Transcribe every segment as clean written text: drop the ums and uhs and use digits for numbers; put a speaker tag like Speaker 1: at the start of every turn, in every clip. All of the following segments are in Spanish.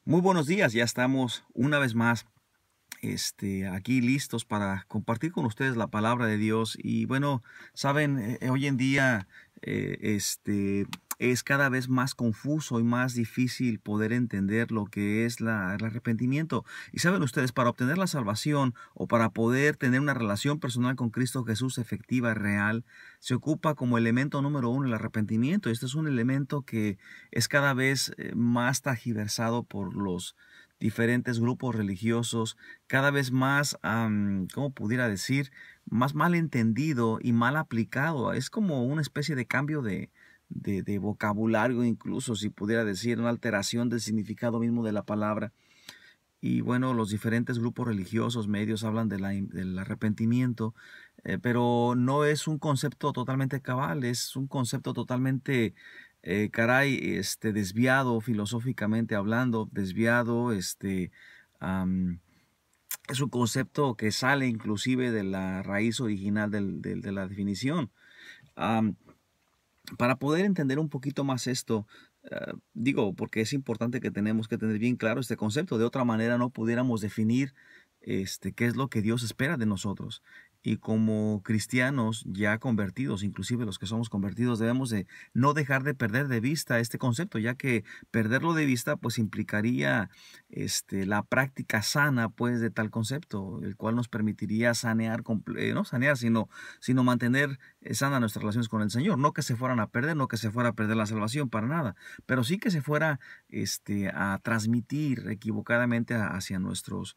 Speaker 1: Muy buenos días, ya estamos una vez más aquí listos para compartir con ustedes la palabra de Dios. Y bueno, saben, hoy en día es cada vez más confuso y más difícil poder entender lo que es el arrepentimiento. Y saben ustedes, para obtener la salvación o para poder tener una relación personal con Cristo Jesús efectiva, real, se ocupa como elemento número uno el arrepentimiento. Este es un elemento que es cada vez más tergiversado por los diferentes grupos religiosos, cada vez más, ¿cómo pudiera decir? Más mal entendido y mal aplicado. Es como una especie de cambio de vocabulario, incluso si pudiera decir, una alteración del significado mismo de la palabra. Y bueno, los diferentes grupos religiosos, medios hablan del arrepentimiento, pero no es un concepto totalmente cabal, es un concepto totalmente, desviado filosóficamente hablando, desviado, es un concepto que sale inclusive de la raíz original de la definición. Am, para poder entender un poquito más esto, digo, porque es importante que tenemos que tener bien claro este concepto. De otra manera no pudiéramos definir qué es lo que Dios espera de nosotros. Y como cristianos ya convertidos, inclusive los que somos convertidos, debemos de no dejar de perder de vista este concepto, ya que perderlo de vista pues implicaría la práctica sana pues de tal concepto, el cual nos permitiría sanear, no sanear, sino mantener sana nuestras relaciones con el Señor. No que se fueran a perder, no que se fuera a perder la salvación para nada, pero sí que se fuera a transmitir equivocadamente hacia nuestros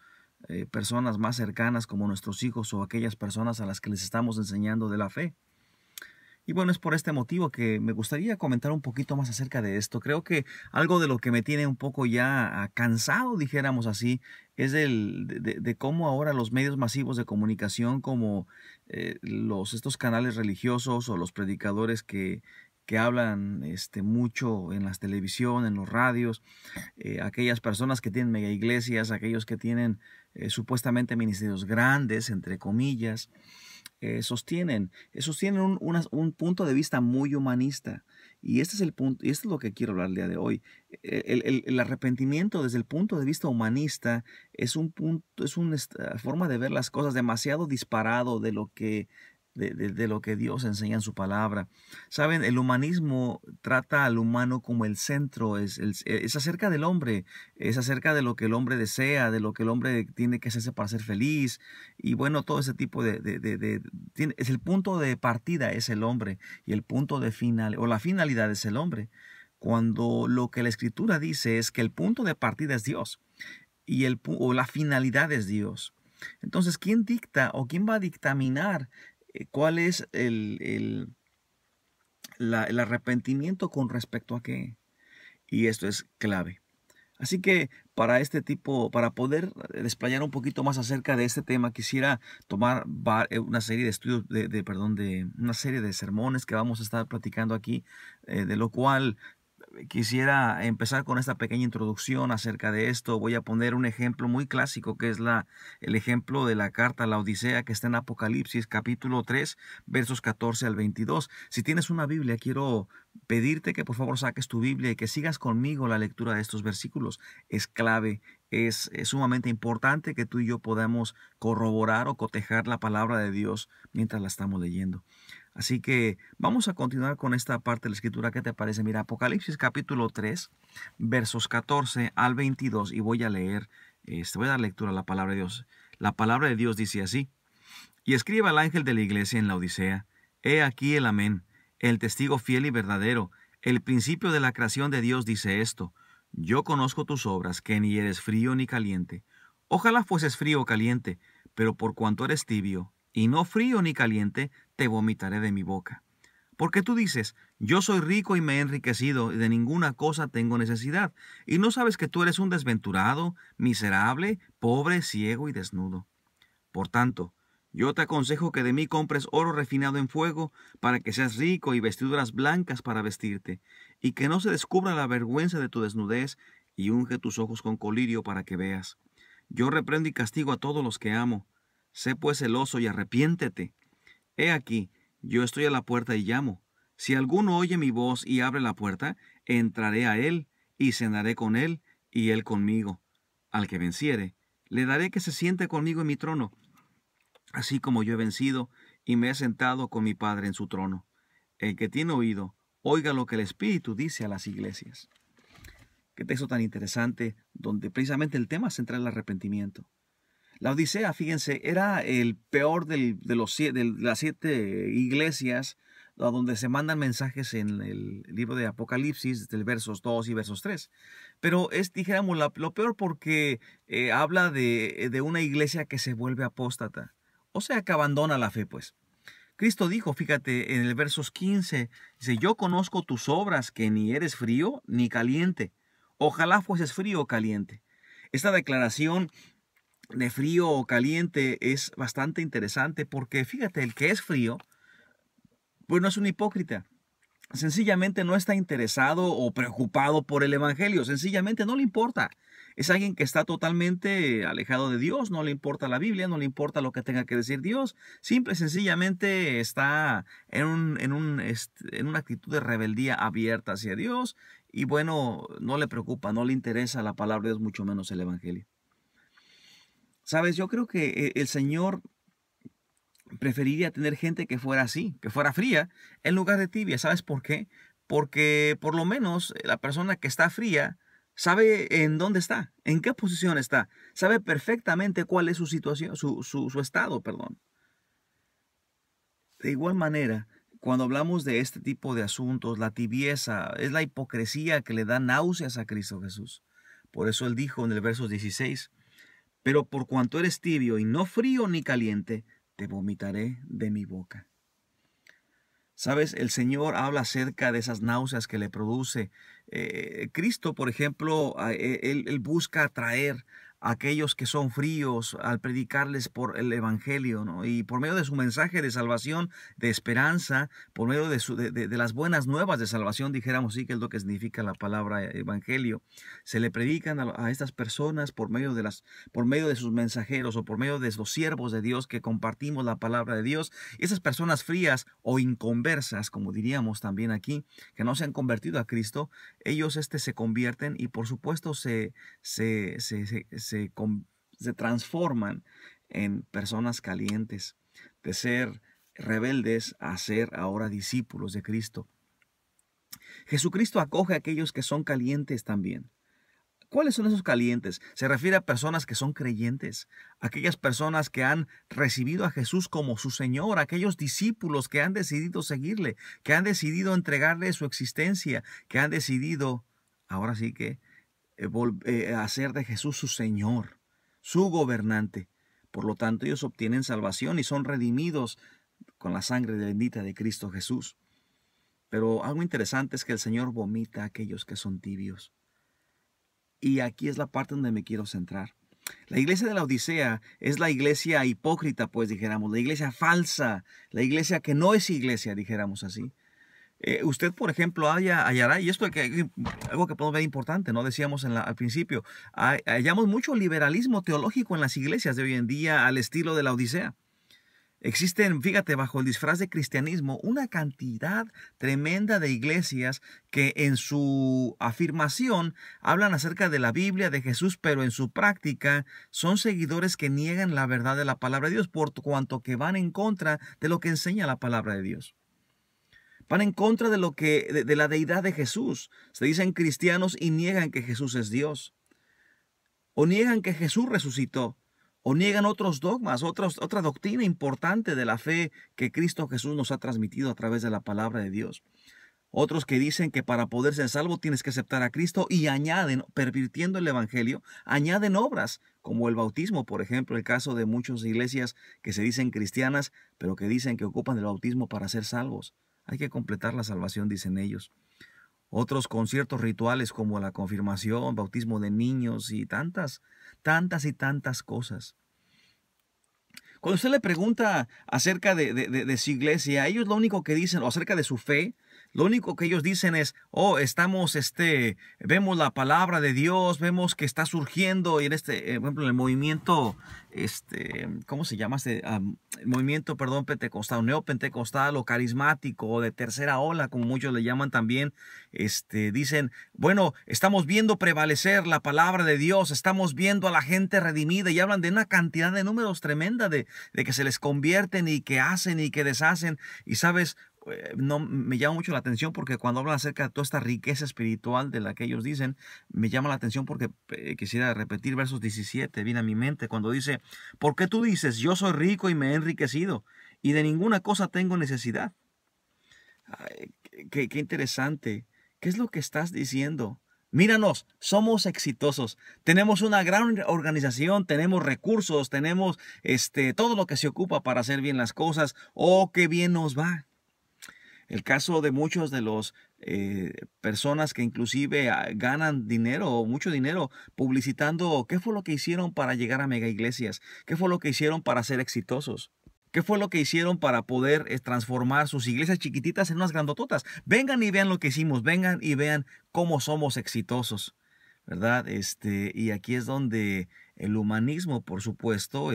Speaker 1: personas más cercanas como nuestros hijos o aquellas personas a las que les estamos enseñando de la fe. Y bueno, es por este motivo que me gustaría comentar un poquito más acerca de esto. Creo que algo de lo que me tiene un poco ya cansado, dijéramos así, es de cómo ahora los medios masivos de comunicación, como estos canales religiosos o los predicadores que hablan mucho en las televisión, en los radios, aquellas personas que tienen mega iglesias, aquellos que tienen supuestamente ministerios grandes, entre comillas, sostienen un punto de vista muy humanista. Y este es el punto, y esto es lo que quiero hablar el día de hoy. El arrepentimiento desde el punto de vista humanista es un punto, es una forma de ver las cosas demasiado disparado de lo que Dios enseña en su palabra. Saben, el humanismo trata al humano como el centro, es acerca del hombre, es acerca de lo que el hombre desea, de lo que el hombre tiene que hacerse para ser feliz. Y bueno, todo ese tipo es el punto de partida es el hombre y el punto de final o la finalidad es el hombre. Cuando lo que la escritura dice es que el punto de partida es Dios y o la finalidad es Dios. Entonces, ¿quién dicta o quién va a dictaminar cuál es el arrepentimiento con respecto a qué? Y esto es clave. Así que para poder desplayar un poquito más acerca de este tema, quisiera tomar una serie de estudios, perdón, de una serie de sermones que vamos a estar platicando aquí, de lo cual quisiera empezar con esta pequeña introducción acerca de esto. Voy a poner un ejemplo muy clásico que es el ejemplo de la carta a la Odisea que está en Apocalipsis capítulo 3 versos 14 al 22. Si tienes una Biblia, quiero pedirte que por favor saques tu Biblia y que sigas conmigo la lectura de estos versículos. Es clave, es sumamente importante que tú y yo podamos corroborar o cotejar la palabra de Dios mientras la estamos leyendo. Así que vamos a continuar con esta parte de la escritura. ¿Qué te parece? Mira, Apocalipsis capítulo 3, versos 14 al 22, y voy a leer, voy a dar lectura a la palabra de Dios. La palabra de Dios dice así: y escribe al ángel de la iglesia en la Odisea: he aquí el amén, el testigo fiel y verdadero, el principio de la creación de Dios dice esto: yo conozco tus obras, que ni eres frío ni caliente. Ojalá fueses frío o caliente, pero por cuanto eres tibio, y no frío ni caliente, te vomitaré de mi boca. Porque tú dices: yo soy rico y me he enriquecido, y de ninguna cosa tengo necesidad, y no sabes que tú eres un desventurado, miserable, pobre, ciego y desnudo. Por tanto, yo te aconsejo que de mí compres oro refinado en fuego, para que seas rico, y vestiduras blancas para vestirte, y que no se descubra la vergüenza de tu desnudez, y unge tus ojos con colirio para que veas. Yo reprendo y castigo a todos los que amo. Sé pues celoso y arrepiéntete. He aquí, yo estoy a la puerta y llamo. Si alguno oye mi voz y abre la puerta, entraré a él y cenaré con él y él conmigo. Al que venciere, le daré que se siente conmigo en mi trono, así como yo he vencido y me he sentado con mi Padre en su trono. El que tiene oído, oiga lo que el Espíritu dice a las iglesias. Qué texto tan interesante, donde precisamente el tema central es el arrepentimiento. La Odisea, fíjense, era el peor de las 7 iglesias a donde se mandan mensajes en el libro de Apocalipsis, del versos 2 y versos 3. Pero es, dijéramos, lo peor porque habla de una iglesia que se vuelve apóstata, o sea, que abandona la fe, pues. Cristo dijo, fíjate, en el versos 15, dice, yo conozco tus obras, que ni eres frío ni caliente. Ojalá fueses frío o caliente. Esta declaración de frío o caliente es bastante interesante porque fíjate, el que es frío, pues no es un hipócrita. Sencillamente no está interesado o preocupado por el evangelio, sencillamente no le importa. Es alguien que está totalmente alejado de Dios, no le importa la Biblia, no le importa lo que tenga que decir Dios. Simple y sencillamente está en una actitud de rebeldía abierta hacia Dios y bueno, no le preocupa, no le interesa la palabra de Dios, mucho menos el evangelio. Sabes, yo creo que el Señor preferiría tener gente que fuera así, que fuera fría, en lugar de tibia. ¿Sabes por qué? Porque por lo menos la persona que está fría sabe en dónde está, en qué posición está, sabe perfectamente cuál es su situación, su estado, perdón. De igual manera, cuando hablamos de este tipo de asuntos, la tibieza es la hipocresía que le da náuseas a Cristo Jesús. Por eso él dijo en el verso 16, pero por cuanto eres tibio y no frío ni caliente, te vomitaré de mi boca. Sabes, el Señor habla acerca de esas náuseas que le produce. Cristo, por ejemplo, él busca atraer a aquellos que son fríos al predicarles por el Evangelio, ¿no? Y por medio de su mensaje de salvación, de esperanza, por medio de las buenas nuevas de salvación, dijéramos sí, que es lo que significa la palabra Evangelio, se le predican a estas personas por medio de sus mensajeros o por medio de los siervos de Dios que compartimos la palabra de Dios. Y esas personas frías o inconversas, como diríamos también aquí, que no se han convertido a Cristo, ellos se convierten y por supuesto se transforman en personas calientes, de ser rebeldes a ser ahora discípulos de Cristo. Jesucristo acoge a aquellos que son calientes también. ¿Cuáles son esos calientes? Se refiere a personas que son creyentes, aquellas personas que han recibido a Jesús como su Señor, aquellos discípulos que han decidido seguirle, que han decidido entregarle su existencia, que han decidido, ahora sí que, hacer de Jesús su Señor, su gobernante. Por lo tanto, ellos obtienen salvación y son redimidos con la sangre bendita de Cristo Jesús. Pero algo interesante es que el Señor vomita a aquellos que son tibios. Y aquí es la parte donde me quiero centrar. La iglesia de la Odisea es la iglesia hipócrita, pues dijéramos, la iglesia falsa, la iglesia que no es iglesia, dijéramos así. Usted, por ejemplo, hallará, y esto es algo que podemos ver importante, ¿no? Decíamos al principio, hallamos mucho liberalismo teológico en las iglesias de hoy en día al estilo de la Odisea. Existen, fíjate, bajo el disfraz de cristianismo, una cantidad tremenda de iglesias que en su afirmación hablan acerca de la Biblia, de Jesús, pero en su práctica son seguidores que niegan la verdad de la palabra de Dios por cuanto que van en contra de lo que enseña la palabra de Dios. Van en contra de la deidad de Jesús. Se dicen cristianos y niegan que Jesús es Dios. O niegan que Jesús resucitó. O niegan otros dogmas, otra doctrina importante de la fe que Cristo Jesús nos ha transmitido a través de la palabra de Dios. Otros que dicen que para poder ser salvo tienes que aceptar a Cristo y añaden, pervirtiendo el Evangelio, añaden obras como el bautismo, por ejemplo, el caso de muchas iglesias que se dicen cristianas, pero que dicen que ocupan el bautismo para ser salvos. Hay que completar la salvación, dicen ellos. Otros con ciertos rituales como la confirmación, bautismo de niños y tantas cosas. Cuando usted le pregunta acerca de su iglesia, ellos lo único que dicen, o acerca de su fe, Lo único que ellos dicen es, oh, vemos la palabra de Dios, vemos que está surgiendo, y en por ejemplo, el movimiento, ¿cómo se llama? El movimiento, perdón, pentecostal, neopentecostal o carismático o de tercera ola, como muchos le llaman también, dicen, bueno, estamos viendo prevalecer la palabra de Dios, estamos viendo a la gente redimida, y hablan de una cantidad de números tremenda de que se les convierten y que hacen y que deshacen, y sabes, no me llama mucho la atención porque cuando hablan acerca de toda esta riqueza espiritual de la que ellos dicen, me llama la atención porque quisiera repetir versos 17, viene a mi mente cuando dice, ¿por qué tú dices, yo soy rico y me he enriquecido y de ninguna cosa tengo necesidad? Ay, qué interesante. ¿Qué es lo que estás diciendo? Míranos, somos exitosos, tenemos una gran organización, tenemos recursos, tenemos todo lo que se ocupa para hacer bien las cosas. Oh, qué bien nos va. El caso de muchos de los personas que inclusive ganan dinero o mucho dinero publicitando qué fue lo que hicieron para llegar a mega iglesias, qué fue lo que hicieron para ser exitosos, qué fue lo que hicieron para poder transformar sus iglesias chiquititas en unas grandototas. Vengan y vean lo que hicimos, vengan y vean cómo somos exitosos, ¿verdad? Y aquí es donde el humanismo, por supuesto,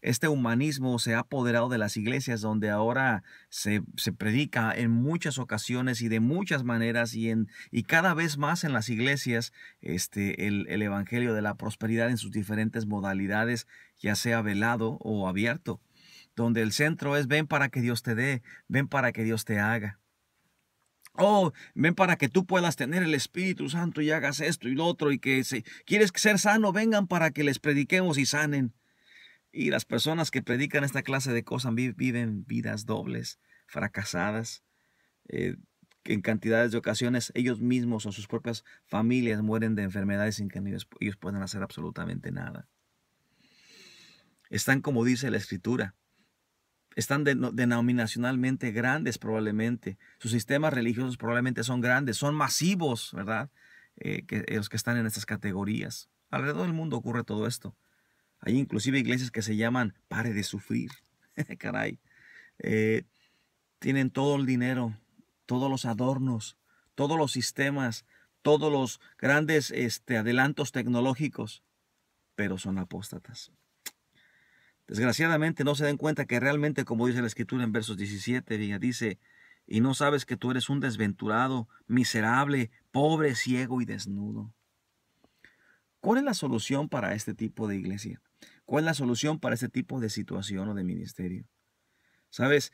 Speaker 1: este humanismo se ha apoderado de las iglesias, donde ahora se predica en muchas ocasiones y de muchas maneras y cada vez más en las iglesias el evangelio de la prosperidad en sus diferentes modalidades, ya sea velado o abierto, donde el centro es ven para que Dios te dé, ven para que Dios te haga. Oh, ven para que tú puedas tener el Espíritu Santo y hagas esto y lo otro, y que si quieres ser sano, vengan para que les prediquemos y sanen. Y las personas que predican esta clase de cosas viven vidas dobles, fracasadas, que en cantidades de ocasiones ellos mismos o sus propias familias mueren de enfermedades sin que ellos puedan hacer absolutamente nada. Están como dice la Escritura. Están denominacionalmente grandes probablemente. Sus sistemas religiosos probablemente son grandes, son masivos, ¿verdad? Los que están en estas categorías. Alrededor del mundo ocurre todo esto. Hay inclusive iglesias que se llaman Pare de Sufrir. Caray. Tienen todo el dinero, todos los adornos, todos los sistemas, todos los grandes adelantos tecnológicos, pero son apóstatas. Desgraciadamente no se den cuenta que realmente, como dice la Escritura en versos 17, dice, y no sabes que tú eres un desventurado, miserable, pobre, ciego y desnudo. ¿Cuál es la solución para este tipo de iglesia? ¿Cuál es la solución para este tipo de situación o de ministerio? Sabes,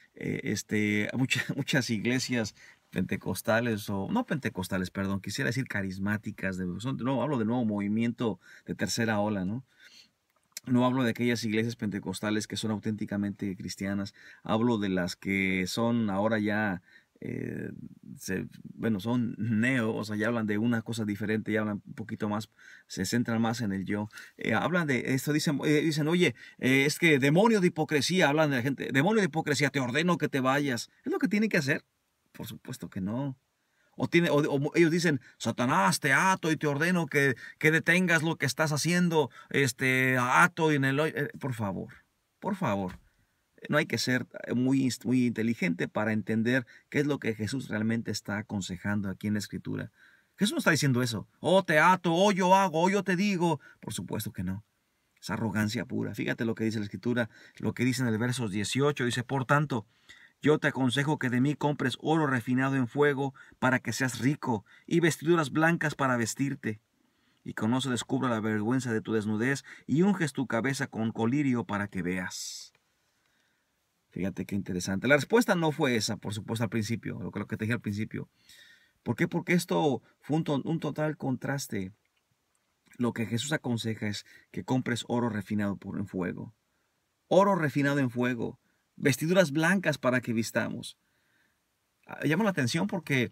Speaker 1: muchas iglesias pentecostales, o no pentecostales, perdón, quisiera decir carismáticas, hablo de nuevo movimiento de tercera ola, ¿no? No hablo de aquellas iglesias pentecostales que son auténticamente cristianas. Hablo de las que son ahora ya, son o sea, ya hablan de una cosa diferente, ya hablan un poquito más, se centran más en el yo. Hablan de esto, dicen, oye, es que demonio de hipocresía, hablan de la gente, demonio de hipocresía, te ordeno que te vayas. ¿Es lo que tiene que hacer? Por supuesto que no. O ellos dicen, Satanás, te ato y te ordeno que detengas lo que estás haciendo, ato y por favor. No hay que ser muy inteligente para entender qué es lo que Jesús realmente está aconsejando aquí en la Escritura. Jesús no está diciendo eso. Oh, te ato, oh, yo hago, oh, yo te digo. Por supuesto que no. Es arrogancia pura. Fíjate lo que dice la Escritura, lo que dice en el verso 18. Dice, por tanto, yo te aconsejo que de mí compres oro refinado en fuego para que seas rico y vestiduras blancas para vestirte. Y con eso descubra la vergüenza de tu desnudez y unges tu cabeza con colirio para que veas. Fíjate qué interesante. La respuesta no fue esa, por supuesto, al principio, lo que te dije al principio. ¿Por qué? Porque esto fue un total contraste. Lo que Jesús aconseja es que compres oro refinado en fuego. Oro refinado en fuego. Vestiduras blancas para que vistamos. Llama la atención porque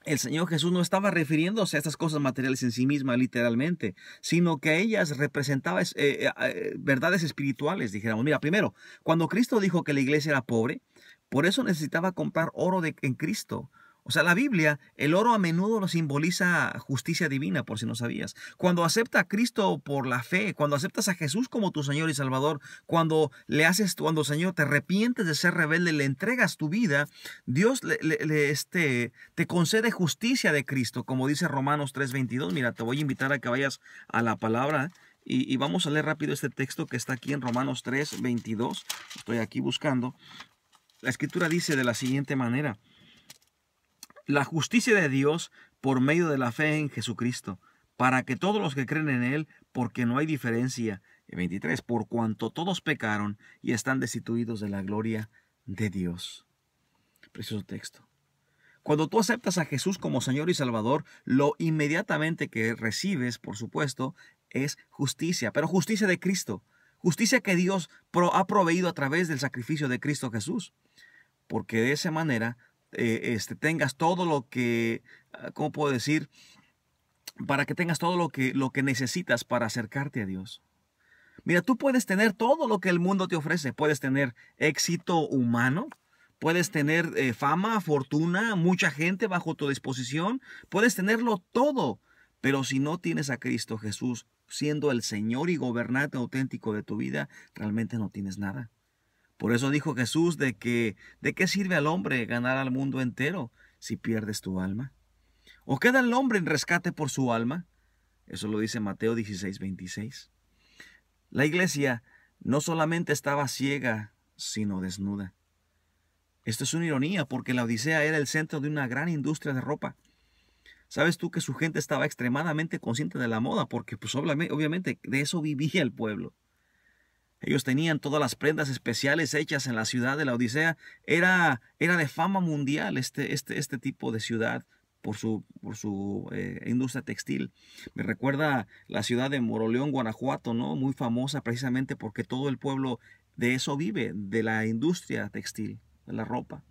Speaker 1: el Señor Jesús no estaba refiriéndose a estas cosas materiales en sí misma literalmente, sino que ellas representaban verdades espirituales, dijéramos. Mira, primero, cuando Cristo dijo que la iglesia era pobre, por eso necesitaba comprar oro en Cristo. O sea, la Biblia, el oro a menudo lo simboliza justicia divina, por si no sabías. Cuando aceptas a Cristo por la fe, cuando aceptas a Jesús como tu Señor y Salvador, cuando Señor te arrepientes de ser rebelde, le entregas tu vida, Dios te concede justicia de Cristo, como dice Romanos 3:22. Mira, te voy a invitar a que vayas a la palabra y vamos a leer rápido este texto que está aquí en Romanos 3:22. Estoy aquí buscando. La Escritura dice de la siguiente manera: la justicia de Dios por medio de la fe en Jesucristo, para que todos los que creen en Él, porque no hay diferencia. 23, por cuanto todos pecaron y están destituidos de la gloria de Dios. Precioso texto. Cuando tú aceptas a Jesús como Señor y Salvador, lo inmediatamente que recibes, por supuesto, es justicia, pero justicia de Cristo. Justicia que Dios ha proveído a través del sacrificio de Cristo Jesús. Porque de esa manera tengas todo lo que, ¿cómo puedo decir? Para que tengas todo lo que necesitas para acercarte a Dios. Mira, tú puedes tener todo lo que el mundo te ofrece. Puedes tener éxito humano, puedes tener fama, fortuna, mucha gente bajo tu disposición. Puedes tenerlo todo. Pero si no tienes a Cristo Jesús siendo el Señor y gobernante auténtico de tu vida, realmente no tienes nada. Por eso dijo Jesús ¿de qué sirve al hombre ganar al mundo entero si pierdes tu alma? ¿O queda el hombre en rescate por su alma? Eso lo dice Mateo 16:26. La iglesia no solamente estaba ciega, sino desnuda. Esto es una ironía porque la Odisea era el centro de una gran industria de ropa. ¿Sabes tú que su gente estaba extremadamente consciente de la moda? Porque pues obviamente de eso vivía el pueblo. Ellos tenían todas las prendas especiales hechas en la ciudad de la Odisea. Era de fama mundial este tipo de ciudad por su industria textil. Me recuerda la ciudad de Moroleón, Guanajuato, ¿no? Muy famosa precisamente porque todo el pueblo de eso vive, de la industria textil, de la ropa.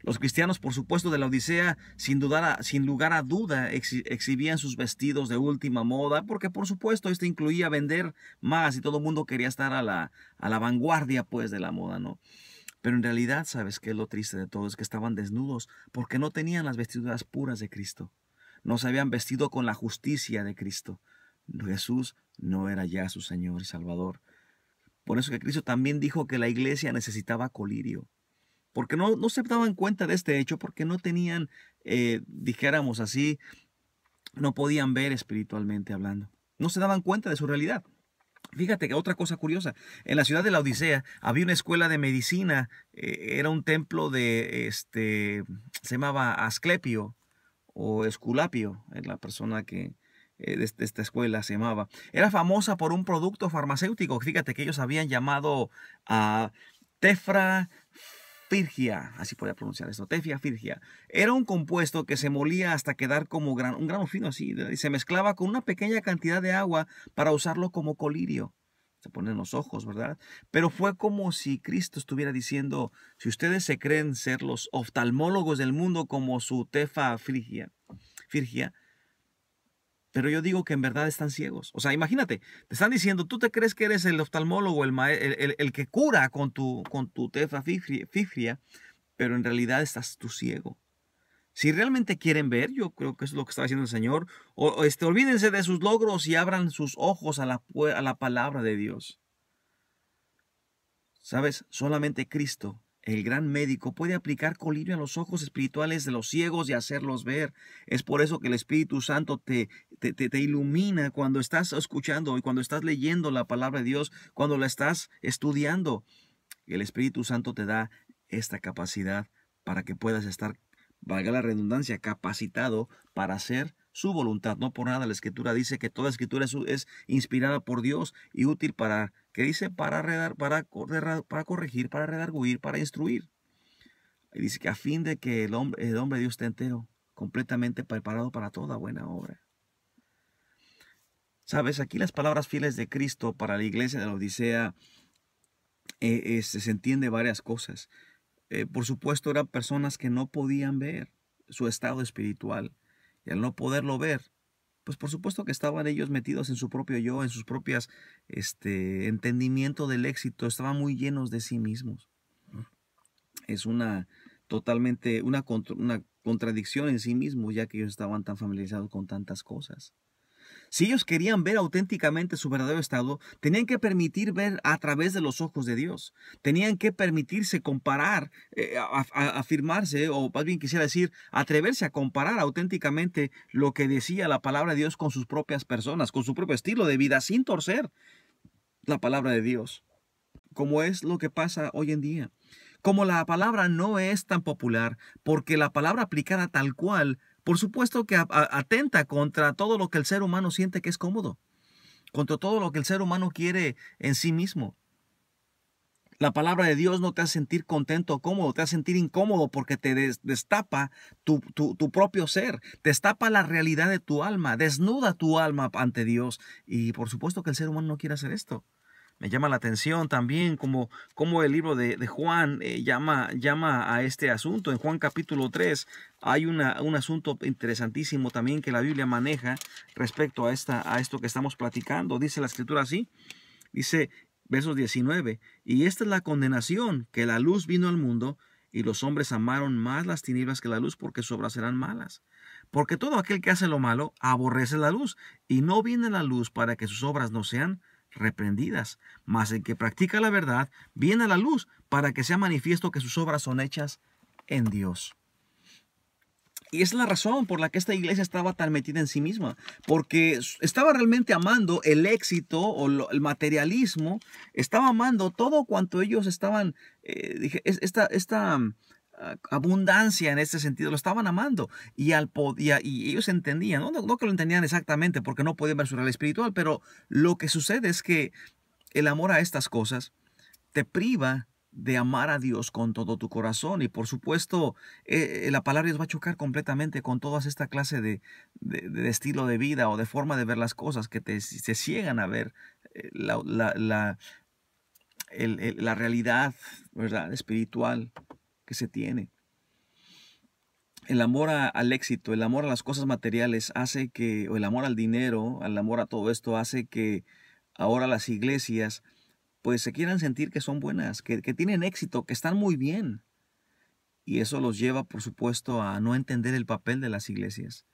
Speaker 1: Los cristianos, por supuesto, de la Odisea, sin lugar a duda, exhibían sus vestidos de última moda, porque por supuesto esto incluía vender más y todo el mundo quería estar a la vanguardia, pues, de la moda, ¿no? Pero en realidad, ¿sabes qué es lo triste de todo? Es que estaban desnudos porque no tenían las vestiduras puras de Cristo. No se habían vestido con la justicia de Cristo. Jesús no era ya su Señor y Salvador. Por eso que Cristo también dijo que la iglesia necesitaba colirio. Porque no se daban cuenta de este hecho, porque no tenían, dijéramos así, no podían ver espiritualmente hablando. No se daban cuenta de su realidad. Fíjate que otra cosa curiosa, en la ciudad de la Odisea había una escuela de medicina, era un templo se llamaba Asclepio o Esculapio, es la persona que de esta escuela se llamaba. Era famosa por un producto farmacéutico, fíjate que ellos habían llamado a Tefra Firgia, así podía pronunciar esto, Tefia Firgia. Era un compuesto que se molía hasta quedar como un grano fino así, y se mezclaba con una pequeña cantidad de agua para usarlo como colirio. Se ponen los ojos, ¿verdad? Pero fue como si Cristo estuviera diciendo, si ustedes se creen ser los oftalmólogos del mundo como su Tefa Firgia, pero yo digo que en verdad están ciegos. O sea, imagínate, te están diciendo, tú te crees que eres el oftalmólogo, el que cura con tu tefa fifria, pero en realidad estás tú ciego. Si realmente quieren ver, yo creo que eso es lo que está diciendo el Señor, olvídense de sus logros y abran sus ojos a la palabra de Dios. ¿Sabes? Solamente Cristo, el gran médico, puede aplicar colirio a los ojos espirituales de los ciegos y hacerlos ver. Es por eso que el Espíritu Santo te ilumina cuando estás escuchando y cuando estás leyendo la palabra de Dios, cuando la estás estudiando. El Espíritu Santo te da esta capacidad para que puedas estar, valga la redundancia, capacitado para hacer su voluntad. No por nada la Escritura dice que toda Escritura es inspirada por Dios y útil para, ¿qué dice? Para corregir, para redarguir, para instruir. Y dice que a fin de que el hombre de Dios esté entero, completamente preparado para toda buena obra. Sabes, aquí las palabras fieles de Cristo para la iglesia de la Odisea se entiende varias cosas. Por supuesto, eran personas que no podían ver su estado espiritual. Y al no poderlo ver, pues por supuesto que estaban ellos metidos en su propio yo, en sus propias entendimiento del éxito. Estaban muy llenos de sí mismos. Es una totalmente una contradicción en sí mismo, ya que ellos estaban tan familiarizados con tantas cosas. Si ellos querían ver auténticamente su verdadero estado, tenían que permitir ver a través de los ojos de Dios. Tenían que permitirse comparar, afirmarse, o más bien quisiera decir, atreverse a comparar auténticamente lo que decía la palabra de Dios con sus propias personas, con su propio estilo de vida, sin torcer la palabra de Dios, como es lo que pasa hoy en día. Como la palabra no es tan popular, porque la palabra aplicada tal cual, por supuesto que atenta contra todo lo que el ser humano siente que es cómodo, contra todo lo que el ser humano quiere en sí mismo. La palabra de Dios no te hace sentir contento o cómodo, te hace sentir incómodo porque te destapa tu propio ser, destapa la realidad de tu alma, desnuda tu alma ante Dios. Y por supuesto que el ser humano no quiere hacer esto. Me llama la atención también como el libro de Juan llama a este asunto. En Juan capítulo 3 hay un asunto interesantísimo también que la Biblia maneja respecto a esto que estamos platicando. Dice la escritura así, dice versos 19, y esta es la condenación, que la luz vino al mundo, y los hombres amaron más las tinieblas que la luz, porque sus obras eran malas. Porque todo aquel que hace lo malo aborrece la luz, y no viene la luz para que sus obras no sean reprendidas. Mas el que practica la verdad viene a la luz para que sea manifiesto que sus obras son hechas en Dios. Y esa es la razón por la que esta iglesia estaba tan metida en sí misma, porque estaba realmente amando el éxito o el materialismo, estaba amando todo cuanto ellos estaban, esta abundancia en este sentido, lo estaban amando. Y ellos entendían, no que lo entendían exactamente porque no podían ver su realidad espiritual, pero lo que sucede es que el amor a estas cosas te priva de amar a Dios con todo tu corazón. Y por supuesto, la palabra de Dios va a chocar completamente con toda esta clase de estilo de vida o de forma de ver las cosas que se ciegan a ver la realidad, ¿verdad?, espiritual que se tiene. El amor al éxito, el amor a las cosas materiales hace que, o el amor al dinero, el amor a todo esto hace que ahora las iglesias pues se quieran sentir que son buenas, que tienen éxito, que están muy bien. Y eso los lleva, por supuesto, a no entender el papel de las iglesias.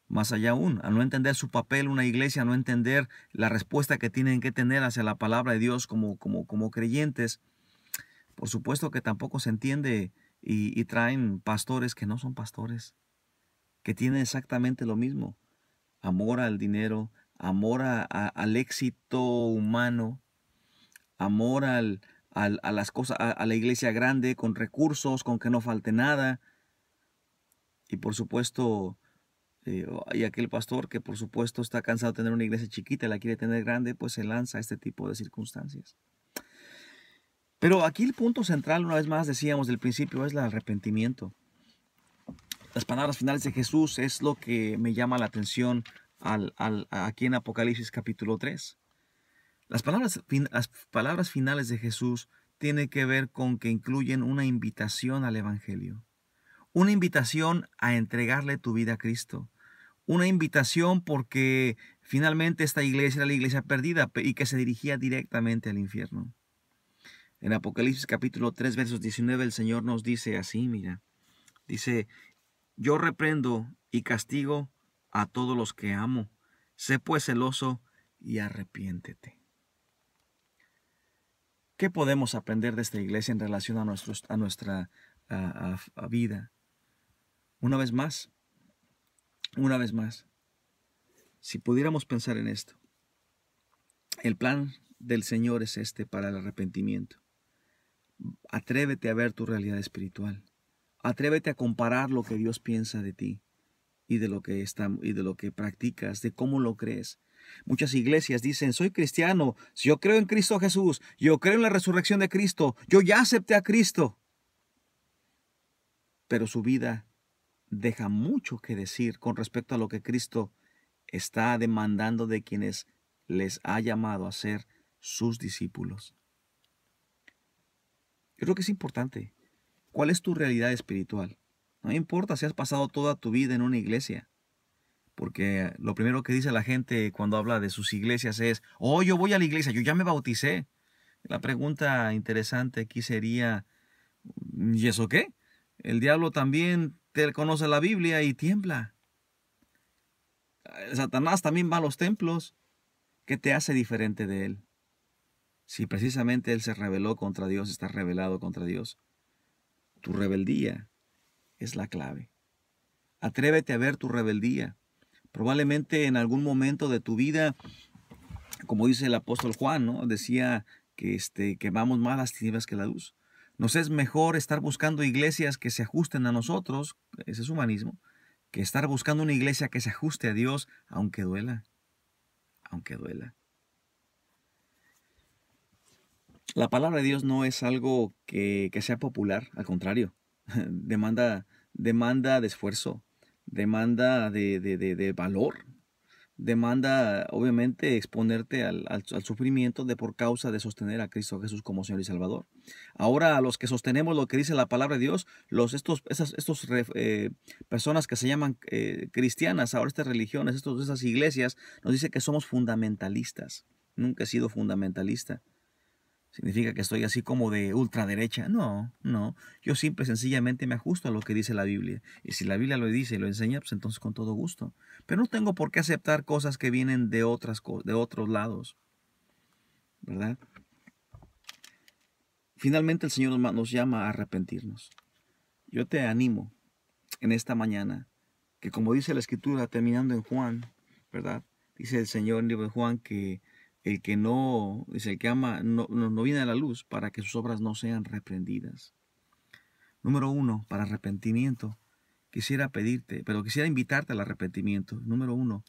Speaker 1: Más allá aún, a no entender su papel una iglesia, a no entender la respuesta que tienen que tener hacia la palabra de Dios como creyentes. Por supuesto que tampoco se entiende y traen pastores que no son pastores, que tienen exactamente lo mismo. Amor al dinero, amor al éxito humano, amor a las cosas, a la iglesia grande, con recursos, con que no falte nada. Y por supuesto, hay aquel pastor que por supuesto está cansado de tener una iglesia chiquita y la quiere tener grande, pues se lanza a este tipo de circunstancias. Pero aquí el punto central, una vez más decíamos del principio, es el arrepentimiento. Las palabras finales de Jesús es lo que me llama la atención aquí en Apocalipsis capítulo 3. Las palabras finales de Jesús tienen que ver con que incluyen una invitación al Evangelio, una invitación a entregarle tu vida a Cristo, una invitación porque finalmente esta iglesia era la iglesia perdida y que se dirigía directamente al infierno. En Apocalipsis capítulo 3, versos 19, el Señor nos dice así, mira, dice, yo reprendo y castigo a todos los que amo, sé pues celoso y arrepiéntete. ¿Qué podemos aprender de esta iglesia en relación a nuestra vida? Una vez más, si pudiéramos pensar en esto, el plan del Señor es este para el arrepentimiento. Atrévete a ver tu realidad espiritual. Atrévete a comparar lo que Dios piensa de ti y de lo que practicas, de cómo lo crees. Muchas iglesias dicen, soy cristiano, si yo creo en Cristo Jesús, yo creo en la resurrección de Cristo, yo ya acepté a Cristo. Pero su vida deja mucho que decir con respecto a lo que Cristo está demandando de quienes les ha llamado a ser sus discípulos. Yo creo que es importante. ¿Cuál es tu realidad espiritual? No importa si has pasado toda tu vida en una iglesia. Porque lo primero que dice la gente cuando habla de sus iglesias es, oh, yo voy a la iglesia, yo ya me bauticé. La pregunta interesante aquí sería, ¿y eso qué? El diablo también te conoce la Biblia y tiembla. Satanás también va a los templos. ¿Qué te hace diferente de él? Si precisamente él se rebeló contra Dios, está rebelado contra Dios. Tu rebeldía es la clave. Atrévete a ver tu rebeldía. Probablemente en algún momento de tu vida, como dice el apóstol Juan, ¿no? Decía que vamos más las tinieblas que la luz. Nos es mejor estar buscando iglesias que se ajusten a nosotros, ese es humanismo, que estar buscando una iglesia que se ajuste a Dios, aunque duela, aunque duela. La palabra de Dios no es algo que sea popular, al contrario, demanda de esfuerzo, demanda de valor, demanda obviamente exponerte al sufrimiento de por causa de sostener a Cristo Jesús como Señor y Salvador. Ahora a los que sostenemos lo que dice la palabra de Dios, personas que se llaman cristianas, ahora estas religiones, esas iglesias, nos dice que somos fundamentalistas. Nunca he sido fundamentalista. Significa que estoy así como de ultraderecha. No, no. Yo simple, sencillamente me ajusto a lo que dice la Biblia. Y si la Biblia lo dice y lo enseña, pues entonces con todo gusto. Pero no tengo por qué aceptar cosas que vienen de otros lados, ¿verdad? Finalmente el Señor nos llama a arrepentirnos. Yo te animo en esta mañana que, como dice la Escritura terminando en Juan, ¿verdad? Dice el Señor en el libro de Juan que el que no, dice, el que ama no viene a la luz para que sus obras no sean reprendidas. Número 1, para arrepentimiento, quisiera invitarte al arrepentimiento. Número 1,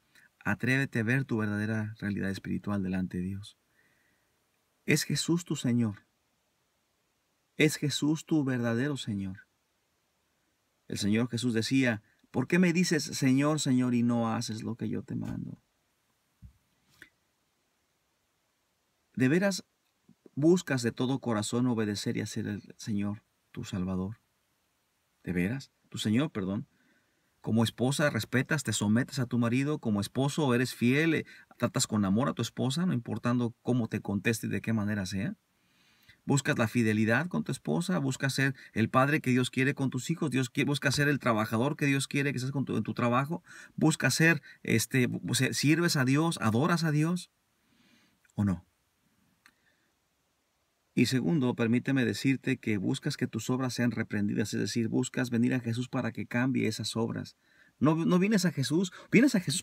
Speaker 1: atrévete a ver tu verdadera realidad espiritual delante de Dios. ¿Es Jesús tu Señor? ¿Es Jesús tu verdadero Señor? El Señor Jesús decía, ¿por qué me dices Señor, Señor y no haces lo que yo te mando? ¿De veras buscas de todo corazón obedecer y hacer el Señor tu Salvador? ¿De veras? Tu Señor, perdón. Como esposa respetas, te sometes a tu marido. Como esposo eres fiel, tratas con amor a tu esposa, no importando cómo te conteste y de qué manera sea. Buscas la fidelidad con tu esposa, buscas ser el padre que Dios quiere con tus hijos, busca ser el trabajador que Dios quiere que seas en tu trabajo, buscas ser, sirves a Dios, adoras a Dios, ¿o no? Y segundo, permíteme decirte que buscas que tus obras sean reprendidas, es decir, buscas venir a Jesús para que cambie esas obras. No vienes a Jesús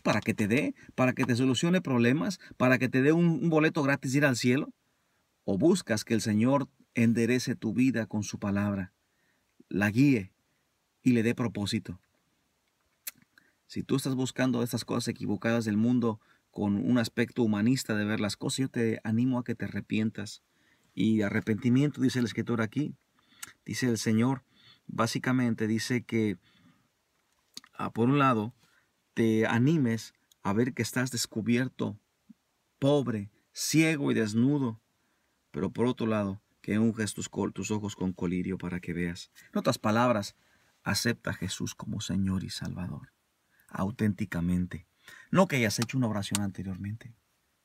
Speaker 1: para que te dé, para que te solucione problemas, para que te dé un boleto gratis de ir al cielo. ¿O buscas que el Señor enderece tu vida con su palabra, la guíe y le dé propósito? Si tú estás buscando estas cosas equivocadas del mundo con un aspecto humanista de ver las cosas, yo te animo a que te arrepientas. Y arrepentimiento, dice el escritor aquí, dice el Señor, básicamente dice que, por un lado, te animes a ver que estás descubierto, pobre, ciego y desnudo, pero por otro lado, que unges tus ojos con colirio para que veas. En otras palabras, acepta a Jesús como Señor y Salvador, auténticamente. No que hayas hecho una oración anteriormente.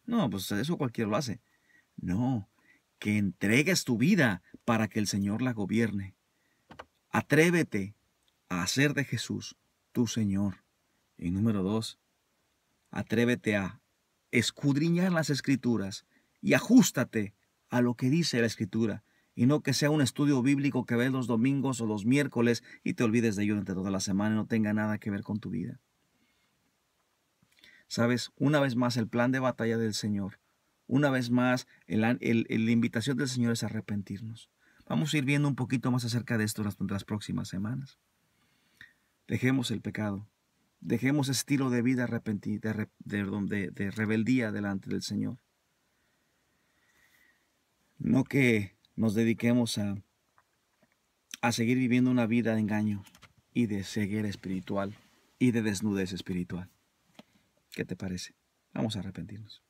Speaker 1: No, pues eso cualquiera lo hace. No, que entregues tu vida para que el Señor la gobierne. Atrévete a hacer de Jesús tu Señor. Y número 2, atrévete a escudriñar las Escrituras y ajústate a lo que dice la Escritura, y no que sea un estudio bíblico que ves los domingos o los miércoles y te olvides de ello durante toda la semana y no tenga nada que ver con tu vida. Sabes, una vez más el plan de batalla del Señor, una vez más la invitación del Señor es arrepentirnos. Vamos a ir viendo un poquito más acerca de esto durante las próximas semanas. Dejemos el pecado, dejemos ese estilo de vida de rebeldía delante del Señor. No que nos dediquemos a seguir viviendo una vida de engaño y de ceguera espiritual y de desnudez espiritual. ¿Qué te parece? Vamos a arrepentirnos.